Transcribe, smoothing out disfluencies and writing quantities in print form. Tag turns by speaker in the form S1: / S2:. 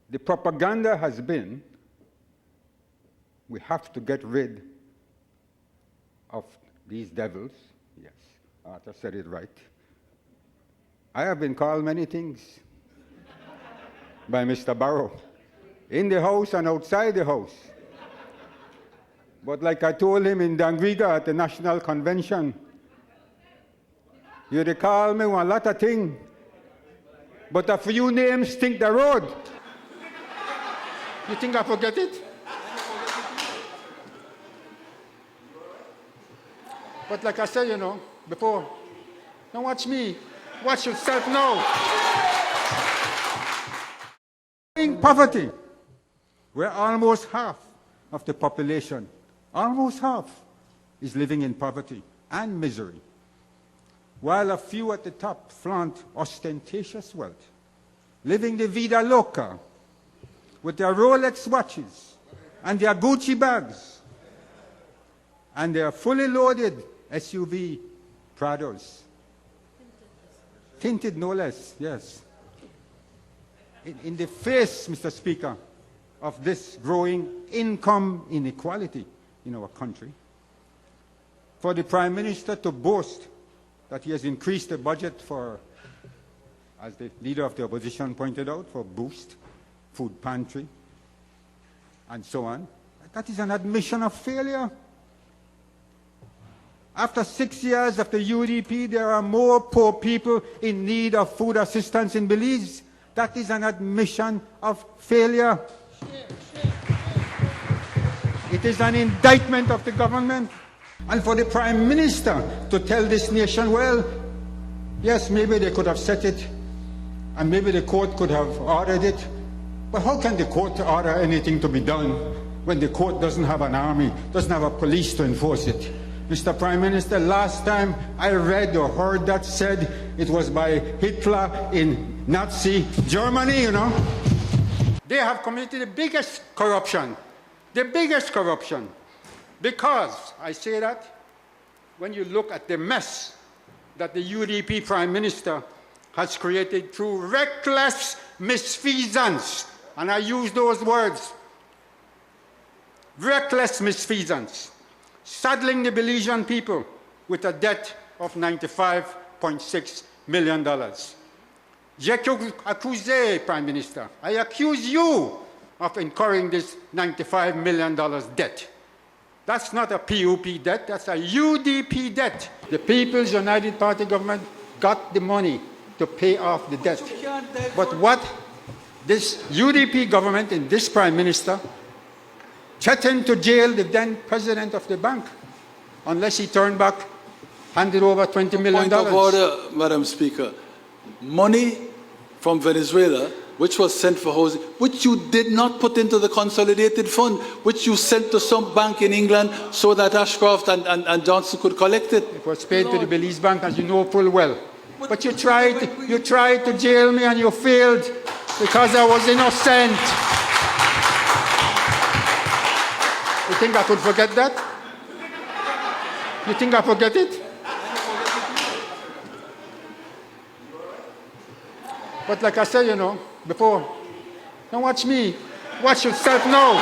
S1: The propaganda has been, we have to get rid of these devils. Yes, Arthur said it right. I have been called many things by Mr. Barrow, in the House and outside the House. But like I told him in Dangriga at the National Convention, you recall me on a lot of things, but a few names stink the road. You think I forget it? But like I said, before, don't watch me, watch yourself now. In poverty, where almost half of the population, almost half, is living in poverty and misery, while a few at the top flaunt ostentatious wealth, living the vida loca with their Rolex watches and their Gucci bags and their fully loaded SUV Prados. Tinted no less, yes. In the face, Mr. Speaker, of this growing income inequality in our country, for the Prime Minister to boast that he has increased the budget for, as the Leader of the Opposition pointed out, for Boost, Food Pantry, and so on, that is an admission of failure. After 6 years of the UDP, there are more poor people in need of food assistance in Belize. That is an admission of failure. It is an indictment of the government. And for the Prime Minister to tell this nation, well, yes, maybe they could have set it, and maybe the court could have ordered it, but how can the court order anything to be done when the court doesn't have an army, doesn't have a police to enforce it? Mr. Prime Minister, last time I read or heard that said it was by Hitler in Nazi Germany, They have committed the biggest corruption, because, I say that, when you look at the mess that the UDP Prime Minister has created through reckless misfeasance, and I use those words, reckless misfeasance, saddling the Belizean people with a debt of $95.6 million. J'accuse, Prime Minister, I accuse you of incurring this $95 million debt. That's not a P.U.P. debt, that's a UDP debt. The People's United Party government got the money to pay off the debt. But what this UDP government and this Prime Minister threatened to jail the then president of the bank unless he turned back, handed over $20 million.
S2: Point of order, Madam Speaker. Money from Venezuela, which was sent for housing, which you did not put into the consolidated fund, which you sent to some bank in England so that Ashcroft and Johnson could collect it.
S1: It was paid to the Belize Bank, as you know full well. But you tried to jail me and you failed because I was innocent. You think I could forget that? You think I forget it? But like I said, before, don't watch me, watch yourself now.